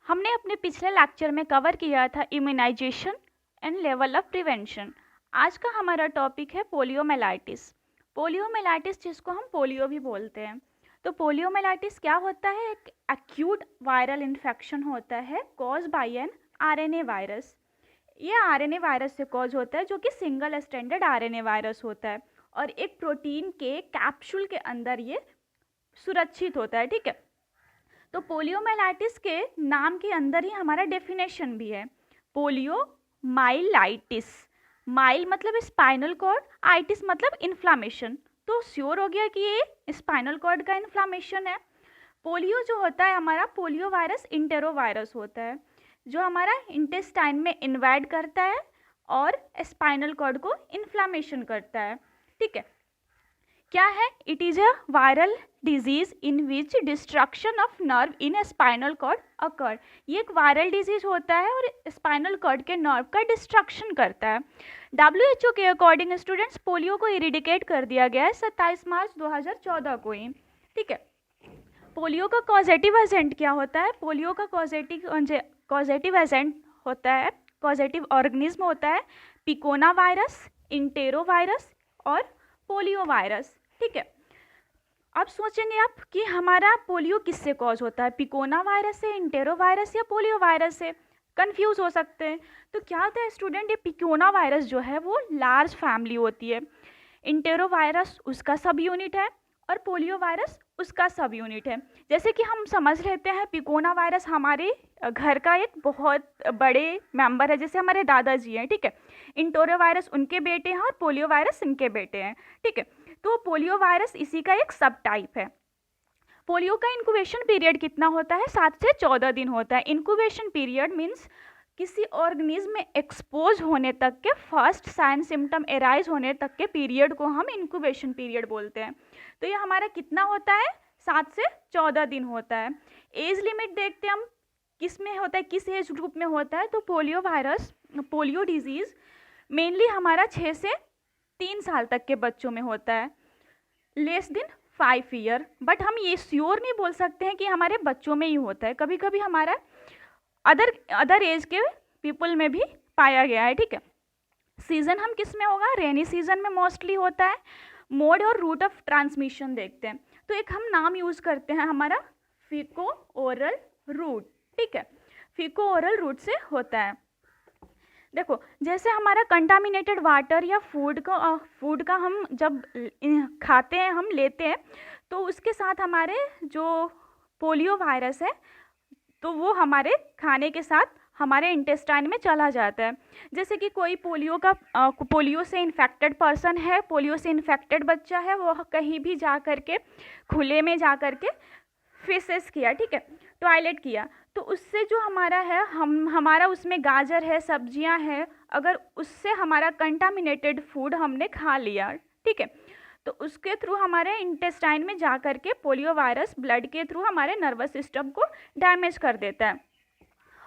हमने अपने पिछले लेक्चर में कवर किया था immunization and level of prevention. आज का हमारा टॉपिक है पोलियोमेलाइटिस। पोलियोमेलाइटिस जिसको हम पोलियो भी बोलते हैं। तो पोलियोमेलाइटिस क्या होता है? एक एक्यूट वायरल इन्फेक्शन होता है cause by an RNA virus. ये आरएनए वायरस से कॉज होता है जो कि सिंगल स्टैंडर्ड आरएनए वायरस होता है और एक प्रोटीन के कैप्सूल के अंदर ये सुरक्षित होता है। ठीक है, तो पोलियोमेलाइटिस के नाम के अंदर ही हमारा डेफिनेशन भी है, पोलियो माइलाइटिस। माइल मतलब स्पाइनल कॉर्ड, आइटिस मतलब इन्फ्लामेशन। तो श्योर हो गया कि ये स्पाइनल कॉर्ड का इन्फ्लामेशन है। पोलियो जो होता है हमारा, पोलियो वायरस इंटेरो वायरस होता है जो हमारा इंटेस्टाइन में इन्वाइड करता है और स्पाइनल कॉर्ड को इन्फ्लामेशन करता है। ठीक है, क्या है? It is a viral disease in which destruction of nerve in spinal cord occur. ये एक वायरल डिजीज होता है और स्पाइनल कॉर्ड के नर्व का डिस्ट्रक्शन करता है। WHO के अकॉर्डिंग स्टूडेंट्स पोलियो को इरेडिकेट कर दिया गया है 27 मार्च 2014 को ही। ठीक है, पोलियो का कॉजेटिव एजेंट क्या होता है? पोलियो का कॉजेटिव एजेंट होता है, कॉजेटिव ऑर्गेनिज्म होता है पिकोना वायरस, इंटेरो वायरस और पोलियो वायरस। ठीक है, अब सोचेंगे आप कि हमारा पोलियो किससे कॉज होता है, पिकोना वायरस से, इंटेरो वायरस या पोलियो वायरस से? कंफ्यूज हो सकते हैं। तो क्या होता है स्टूडेंट, ये पिकोना वायरस जो है वो लार्ज फैमिली होती है, इंटेरो वायरस उसका सब यूनिट है और पोलियो वायरस उसका सब यूनिट है। जैसे कि हम समझ लेते हैं पिकोना वायरस हमारे घर का एक बहुत बड़े मेंबर है, जैसे हमारे दादाजी हैं। ठीक है, इंटेरो वायरस उनके बेटे हैं और पोलियो वायरस इनके बेटे हैं। ठीक है, तो पोलियो वायरस इसी का एक सब टाइप है। पोलियो का इंक्यूबेशन पीरियड कितना होता है? 7 से 14 दिन होता है। इंक्यूबेशन पीरियड मीन्स किसी ऑर्गेनिज्म में एक्सपोज होने तक के फर्स्ट साइन सिम्टम एराइज होने तक के पीरियड को हम इंक्यूबेशन पीरियड बोलते हैं। तो ये हमारा कितना होता है? 7 से 14 दिन होता है। एज लिमिट देखते हैं हम किस में होता है, किस एज ग्रुप में होता है। तो polio virus, polio disease mainly हमारा 6 से 3 साल तक के बच्चों में होता है, लेस देन 5 ईयर। बट हम ये श्योर नहीं बोल सकते हैं कि हमारे बच्चों में ही होता है, कभी कभी हमारा अदर एज के पीपल में भी पाया गया है। ठीक है, सीजन हम किस में होगा? रेनी सीजन में मोस्टली होता है। मोड और रूट ऑफ ट्रांसमिशन देखते हैं, तो एक हम नाम यूज करते हैं हमारा फीको ओरल रूट। ठीक है, फीको ओरल रूट से होता है। देखो, जैसे हमारा कंटामिनेटेड वाटर या फूड का हम जब खाते हैं, हम लेते हैं, तो उसके साथ हमारे जो पोलियो वायरस है तो वो हमारे खाने के साथ हमारे इंटेस्टाइन में चला जाता है। जैसे कि कोई पोलियो से इन्फेक्टेड पर्सन है, पोलियो से इन्फेक्टेड बच्चा है, वो कहीं भी जा कर के खुले में जा कर के फेसेस किया, ठीक है, टॉयलेट किया, तो उससे जो हमारा है, हमारा उसमें गाजर है, सब्जियां हैं, अगर उससे हमारा कंटामिनेटेड फूड हमने खा लिया, ठीक है, तो उसके थ्रू हमारे इंटेस्टाइन में जा कर के पोलियो वायरस ब्लड के थ्रू हमारे नर्वस सिस्टम को डैमेज कर देता है।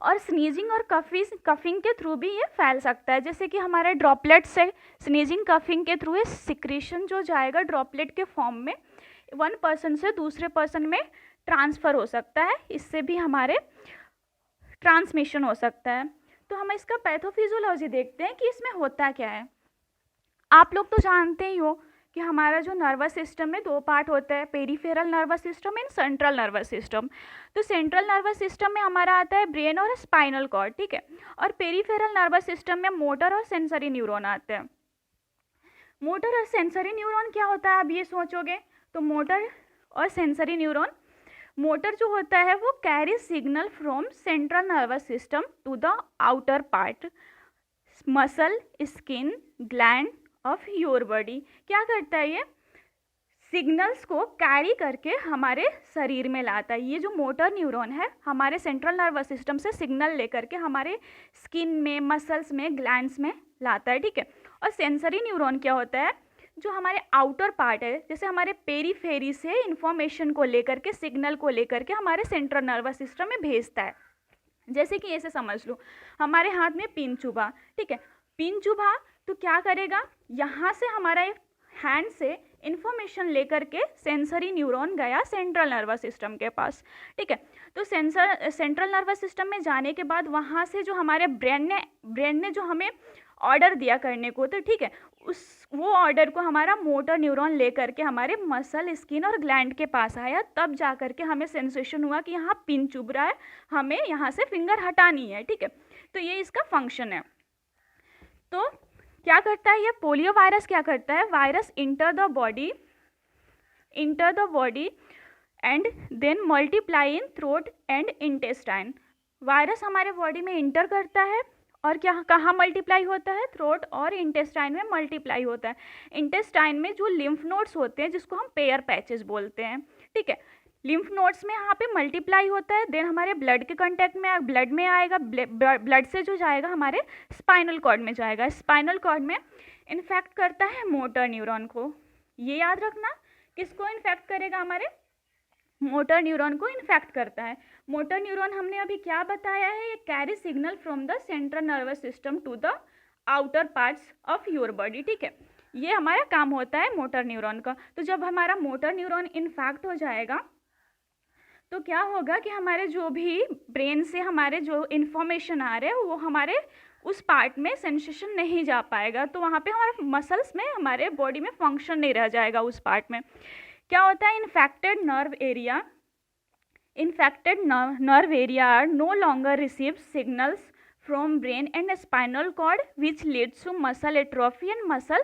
और स्नीजिंग और कफिंग के थ्रू भी ये फैल सकता है। जैसे कि हमारे ड्रॉपलेट से स्नीजिंग कफिंग के थ्रू ये सिक्रीशन जो जाएगा ड्रॉपलेट के फॉर्म में, वन पर्सन से दूसरे पर्सन में ट्रांसफ़र हो सकता है, इससे भी हमारे ट्रांसमिशन हो सकता है। तो हम इसका पैथोफिजियोलॉजी देखते हैं कि इसमें होता क्या है। आप लोग तो जानते ही हो कि हमारा जो नर्वस सिस्टम में 2 पार्ट होता है, peripheral nervous system and central nervous system. तो सेंट्रल नर्वस सिस्टम में हमारा आता है ब्रेन और स्पाइनल कॉर्ड, ठीक है, और पेरीफेरल नर्वस सिस्टम में मोटर और सेंसरी न्यूरॉन आते हैं। मोटर और सेंसरी न्यूरॉन क्या होता है, आप ये सोचोगे, तो मोटर और सेंसरी न्यूरॉन, मोटर जो होता है वो carry signal from central nervous system to the outer part, muscle, skin, gland of your body. क्या करता है ये? सिग्नल्स को कैरी करके हमारे शरीर में लाता है। ये जो मोटर न्यूरॉन है हमारे सेंट्रल नर्वस सिस्टम से सिग्नल लेकर के हमारे स्किन में, मसल्स में, ग्लैंड्स में लाता है, ठीक है। और सेंसरी न्यूरॉन क्या होता है? जो हमारे आउटर पार्ट है, जैसे हमारे पेरीफेरी से इंफॉर्मेशन को लेकर के, सिग्नल को लेकर के हमारे सेंट्रल नर्वस सिस्टम में भेजता है। जैसे कि ऐसे समझ लो, हमारे हाथ में पिन चुभा, ठीक है, पिन चुभा तो क्या करेगा, यहाँ से हमारा हैंड से इन्फॉर्मेशन लेकर के सेंसरी न्यूरॉन गया सेंट्रल नर्वस सिस्टम के पास, ठीक है। तो सेंट्रल नर्वस सिस्टम में जाने के बाद वहाँ से जो हमारे ब्रेन ने जो हमें ऑर्डर दिया करने को, तो ठीक है, वो ऑर्डर को हमारा मोटर न्यूरॉन लेकर के हमारे मसल, स्किन और ग्लैंड के पास आया, तब जा करके हमें सेंसेशन हुआ कि यहाँ पिन चुभ रहा है, हमें यहाँ से फिंगर हटानी है, ठीक है। तो ये इसका फंक्शन है। तो क्या करता है ये पोलियो वायरस, क्या करता है, virus enter the body and then multiply in throat and intestine. Virus हमारे बॉडी में इंटर करता है और क्या, कहाँ मल्टीप्लाई होता है, थ्रोट और इंटेस्टाइन में मल्टीप्लाई होता है। इंटेस्टाइन में जो लिम्फ नोड्स होते हैं जिसको हम पेयर पैचेस बोलते हैं, ठीक है, लिम्फ नोड्स में यहाँ पे मल्टीप्लाई होता है, देन हमारे ब्लड के कांटेक्ट में, ब्लड में आएगा, ब्लड से जो जाएगा हमारे स्पाइनल कॉर्ड में जाएगा, स्पाइनल कॉर्ड में इन्फेक्ट करता है मोटर न्यूरॉन को। ये याद रखना, किसको इन्फेक्ट करेगा, हमारे मोटर न्यूरॉन को इन्फेक्ट करता है। मोटर न्यूरॉन हमने अभी क्या बताया है, ये carry signal from the central nervous system to the outer parts of your body, ठीक है। ये हमारा काम होता है मोटर न्यूरॉन का। तो जब हमारा मोटर न्यूरॉन इन्फेक्ट हो जाएगा तो क्या होगा कि हमारे जो भी ब्रेन से हमारे जो इन्फॉर्मेशन आ रहे हैं वो हमारे उस पार्ट में सेंसेशन नहीं जा पाएगा, तो वहाँ पे हमारे मसल्स में, हमारे बॉडी में फंक्शन नहीं रह जाएगा उस पार्ट में। क्या होता है, infected nerve area are no longer receive signals from brain and spinal cord which leads to muscle atrophy and muscle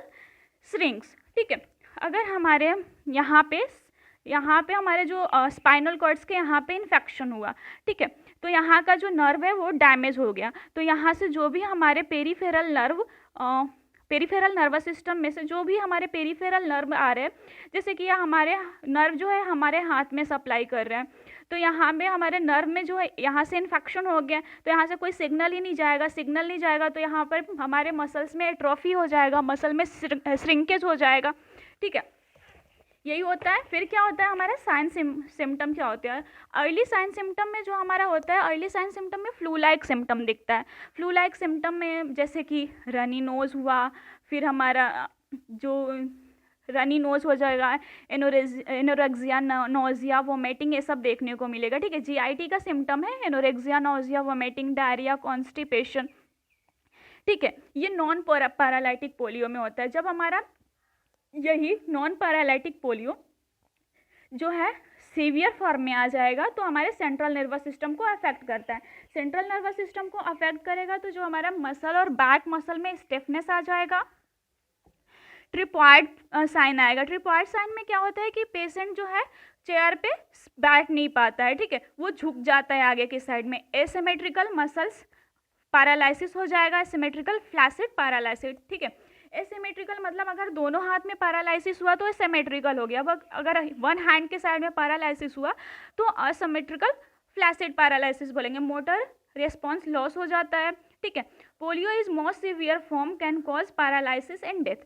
shrinks, ठीक है। अगर हमारे यहाँ पे हमारे जो स्पाइनल कॉर्ड्स के यहाँ पे इन्फेक्शन हुआ, ठीक है, तो यहाँ का जो नर्व है वो डैमेज हो गया, तो यहाँ से जो भी हमारे पेरीफेरल नर्वस सिस्टम में से जो भी हमारे पेरीफेरल नर्व आ रहे हैं, जैसे कि हमारे नर्व जो है हमारे हाथ में सप्लाई कर रहे हैं, तो यहाँ पे हमारे नर्व में जो है यहाँ से इन्फेक्शन हो गया, तो यहाँ से कोई सिग्नल नहीं जाएगा, तो यहाँ पर हमारे मसल्स में एट्रोफी हो जाएगा, मसल में श्रिंकेज हो जाएगा, ठीक है, यही होता है। फिर क्या होता है, हमारा साइन सिम्टम क्या होता है, अर्ली साइन सिम्टम में जो हमारा होता है, अर्ली साइन सिम्टम में फ्लू लाइक सिम्टम दिखता है। फ्लू लाइक सिम्टम में जैसे कि रनी नोज हुआ, फिर हमारा जो रनी नोज हो जाएगा, एनोरेक्सिया, नोजिया, वोमिटिंग, ये सब देखने को मिलेगा, ठीक है। जीआईटी का सिम्टम है anorexia, nausea, vomiting, diarrhoea, constipation, ठीक है। ये नॉन पैरालाइटिक पोलियो में होता है। जब हमारा यही नॉन पैरालाइटिक पोलियो जो है सीवियर फॉर्म में आ जाएगा तो हमारे सेंट्रल नर्वस सिस्टम को अफेक्ट करता है। सेंट्रल नर्वस सिस्टम को अफेक्ट करेगा तो जो हमारा मसल और बैक मसल में स्टिफनेस आ जाएगा, ट्रिपॉइड साइन आएगा। ट्रिपॉइड साइन में क्या होता है कि पेशेंट जो है चेयर पे बैठ नहीं पाता है, ठीक है, वो झुक जाता है आगे की साइड में। एसिमेट्रिकल मसल्स पैरालिसिस हो जाएगा, सिमेट्रिकल फ्लैसिड पैरालिसिस, ठीक है। एसिमेट्रिकल मतलब अगर दोनों हाथ में पैरालिसिस हुआ तो एसिमेट्रिकल हो गया, अगर वन हैंड के साइड में पैरालिसिस हुआ तो असिमेट्रिकल फ्लैसिड पैरालिसिस बोलेंगे। मोटर रिस्पॉन्स लॉस हो जाता है, ठीक है। Polio is most severe form, can cause paralysis and death,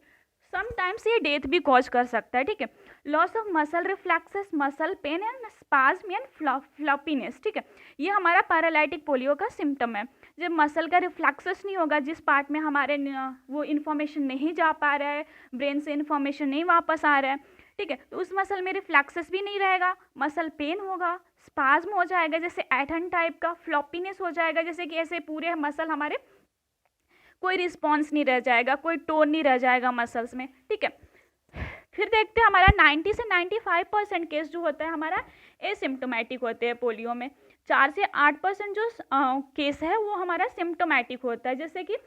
sometimes ये डेथ भी कॉज कर सकता है, ठीक है। Loss of muscle reflexes, muscle pain and spasm and floppiness, ठीक है, ये हमारा पैरालाइटिक पोलियो का सिम्टम है। जब मसल का रिफ्लेक्सेस नहीं होगा, जिस पार्ट में हमारे वो इन्फॉर्मेशन नहीं जा पा रहा है, ब्रेन से इन्फॉर्मेशन नहीं वापस आ रहा है, ठीक है, तो उस मसल में रिफ्लेक्सेस भी नहीं रहेगा, मसल पेन होगा, स्पाज्म हो जाएगा जैसे एथन टाइप का, फ्लॉपीनेस हो जाएगा जैसे कि ऐसे पूरे मसल हमारे कोई रिस्पॉन्स नहीं रह जाएगा, कोई टोन नहीं रह जाएगा मसल्स में, ठीक है। फिर देखते हैं हमारा 90 से 95% केस जो होता है हमारा एसिम्प्टोमेटिक होते हैं पोलियो में। 4 से 8% जो केस है वो हमारा सिम्प्टोमेटिक होता है, जैसे कि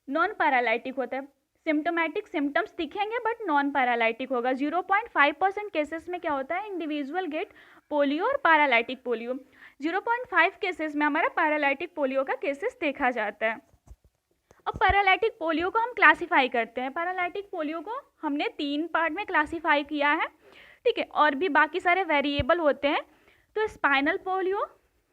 नॉन पैरालाइटिक होता है। सिम्प्टोमेटिक सिम्टम्स दिखेंगे बट नॉन पैरालाइटिक होगा। 0.5% केसेस में क्या होता है, इंडिविजुअल गेट पोलियो और पैरालाइटिक पोलियो। 0.5 केसेस में हमारा पैरालाइटिक पोलियो का केसेस देखा जाता है। अब पैरालाइटिक पोलियो को हम क्लासीफाई करते हैं। पैरालाइटिक पोलियो को हमने 3 पार्ट में क्लासीफाई किया है, ठीक है, और भी बाकी सारे वेरिएबल होते हैं। तो स्पाइनल पोलियो,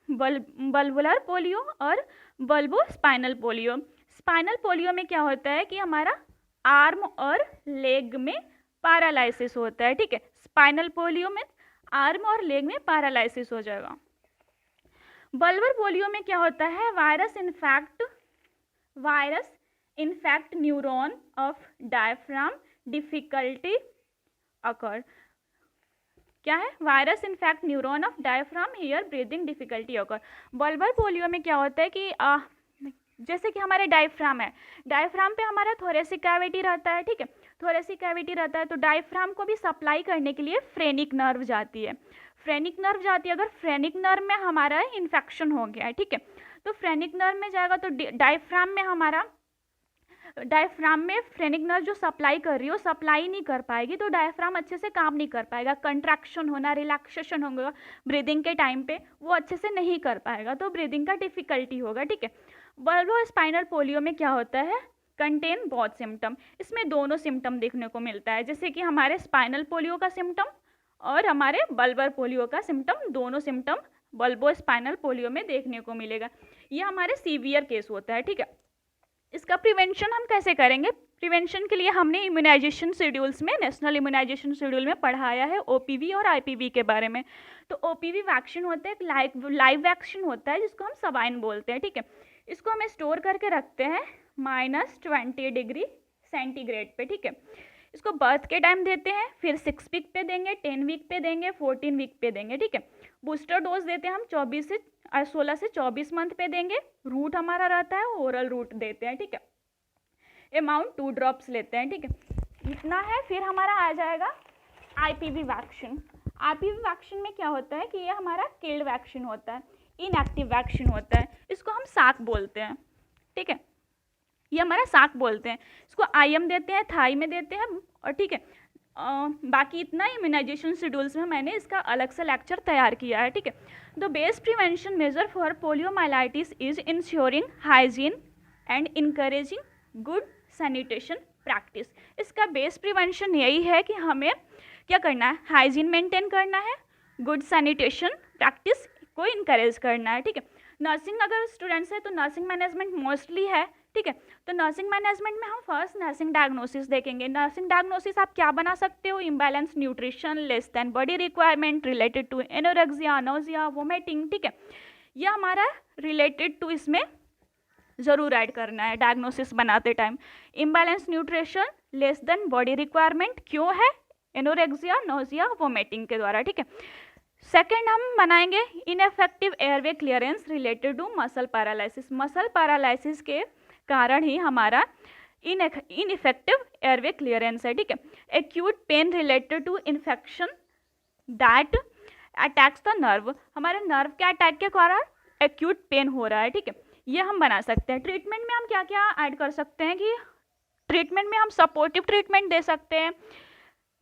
बल्बुलर पोलियो और bulbo spinal polio. Spinal polio में क्या होता है कि हमारा आर्म और लेग में पैरालिसिस होता है, ठीक है। स्पाइनल पोलियो में आर्म और लेग में पैरालिसिस हो जाएगा। बल्बर पोलियो में क्या होता है, virus infect neuron of diaphragm, difficulty occur. क्या है? Virus infect neuron of diaphragm, here breathing difficulty occur. Bulbar polio में क्या होता है कि जैसे कि हमारे डायफ्राम है, डायफ्राम पे हमारा थोरेसिक कैविटी रहता है, ठीक है, थोरेसिक कैविटी रहता है, तो डायफ्राम को भी सप्लाई करने के लिए फ्रेनिक नर्व जाती है, फ्रेनिक नर्व जाती है। अगर फ्रेनिक नर्व में हमारा इन्फेक्शन हो गया है, ठीक है, तो फ्रेनिक नर्व में जाएगा तो डायफ्राम में हमारा, डायफ्राम में फ्रेनिक नर्व जो सप्लाई कर रही है वो सप्लाई नहीं कर पाएगी, तो डायफ्राम अच्छे से काम नहीं कर पाएगा, कंट्रैक्शन होना, रिलैक्सेशन होगा ब्रीदिंग के टाइम पे, वो अच्छे से नहीं कर पाएगा, तो ब्रीदिंग का डिफिकल्टी होगा, ठीक है। बल्बो स्पाइनल पोलियो में क्या होता है? कंटेन बोथ सिम्टम, इसमें दोनों सिम्टम देखने को मिलता है, जैसे कि हमारे स्पाइनल पोलियो का सिम्टम और हमारे बल्बर पोलियो का सिम्टम, दोनों सिम्टम बल्बो स्पाइनल पोलियो में देखने को मिलेगा। ये हमारे सीवियर केस होता है, ठीक है। इसका प्रिवेंशन हम कैसे करेंगे? प्रिवेंशन के लिए हमने इम्यूनाइजेशन शेड्यूल्स में, नेशनल इम्यूनाइजेशन शेड्यूल में पढ़ाया है ओपीवी और आईपीवी के बारे में। तो ओपीवी वैक्सीन होता है, एक लाइव वैक्सीन होता है जिसको हम सबाइन बोलते हैं, ठीक है। इसको हमें स्टोर करके रखते हैं -20 डिग्री सेंटीग्रेड पे, ठीक है। इसको बर्थ के टाइम देते हैं, फिर 6 वीक पे देंगे, 10 वीक पे देंगे, 14 वीक पे देंगे, ठीक है। बूस्टर डोज देते हैं हम 16 से 24 मंथ पे देंगे। रूट हमारा रहता है, ओरल रूट देते हैं, ठीक है। अमाउंट 2 ड्रॉप्स लेते हैं, ठीक है, इतना है। फिर हमारा आ जाएगा आईपीवी वैक्सीन। आईपीवी वैक्सीन में क्या होता है कि ये हमारा किल्ड वैक्सीन होता है, इनएक्टिव वैक्सीन होता है, इसको हम साक बोलते हैं, ठीक है, ये हमारा साक बोलते हैं। इसको आईएम देते हैं, थाई में देते हैं, और ठीक है, बाकी इतना इम्यूनाइजेशन शेड्यूल्स में मैंने इसका अलग से लेक्चर तैयार किया है, ठीक है। The best prevention measure for poliomyelitis is insuring hygiene and encouraging good sanitation practice. इसका बेस्ट प्रिवेंशन यही है कि हमें क्या करना है? हाइजीन मेंटेन करना है, गुड सैनिटेशन प्रैक्टिस को इनकरेज करना है, ठीक है। नर्सिंग अगर स्टूडेंट्स है तो नर्सिंग मैनेजमेंट मोस्टली है, ठीक है। तो नर्सिंग मैनेजमेंट में हम फर्स्ट नर्सिंग डायग्नोसिस देखेंगे। नर्सिंग डायग्नोसिस आप क्या बना सकते हो? Imbalance nutrition, less than body requirement, related to anorexia, nausea, vomiting, ठीक है, यह हमारा रिलेटेड टू इसमें ज़रूर ऐड करना है डायग्नोसिस बनाते time. Imbalance nutrition, less than body requirement क्यों है? एनोरेक्सिया, नोजिया, वोमिटिंग के द्वारा, ठीक है। सेकेंड हम बनाएंगे ineffective airway clearance related to muscle paralysis. Muscle paralysis के कारण ही हमारा इनइफेक्टिव एयरवे क्लियरेंस है, ठीक है। Acute pain related to infection that attacks the nerve, हमारे नर्व के अटैक के कारण एक्यूट पेन हो रहा है, ठीक है, ये हम बना सकते हैं। ट्रीटमेंट में हम क्या क्या ऐड कर सकते हैं कि ट्रीटमेंट में हम सपोर्टिव ट्रीटमेंट दे सकते हैं,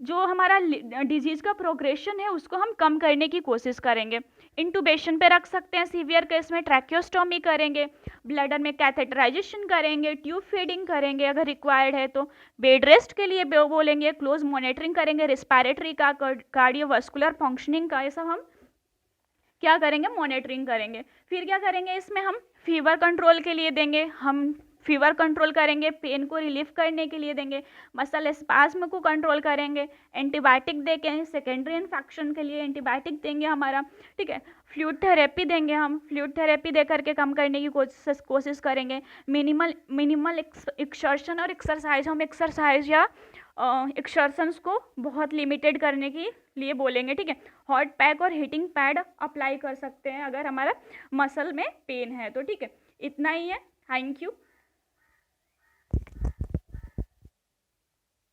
जो हमारा डिजीज़ का प्रोग्रेशन है उसको हम कम करने की कोशिश करेंगे। इंटूबेशन पे रख सकते हैं, सीवियर केस में ट्रैकियोस्टोमी करेंगे, ब्लैडर में कैथेटराइजेशन करेंगे, ट्यूब फीडिंग करेंगे अगर रिक्वायर्ड है तो, बेड रेस्ट के लिए बोलेंगे, क्लोज मॉनिटरिंग करेंगे, रिस्पायरेटरी का, कार्डियोवास्कुलर फंक्शनिंग का, ये सब हम क्या करेंगे? मॉनिटरिंग करेंगे। फिर क्या करेंगे? इसमें हम फीवर कंट्रोल के लिए देंगे, हम फीवर कंट्रोल करेंगे, पेन को रिलीफ करने के लिए देंगे, मसल स्पाज्म को कंट्रोल करेंगे, एंटीबायोटिक देंगे, सेकेंडरी इन्फेक्शन के लिए एंटीबायोटिक देंगे हमारा, ठीक है। फ्लूइड थेरेपी देंगे, हम फ्लूइड थेरेपी दे करके कम करने की कोशिश करेंगे। मिनिमल एक्सर्शन और एक्सरसाइज, हम एक्सरसाइज या एक्सर्शंस को बहुत लिमिटेड करने के लिए बोलेंगे, ठीक है। हॉट पैक और हीटिंग पैड अप्लाई कर सकते हैं अगर हमारा मसल में पेन है तो, ठीक है। इतना ही है, थैंक यू।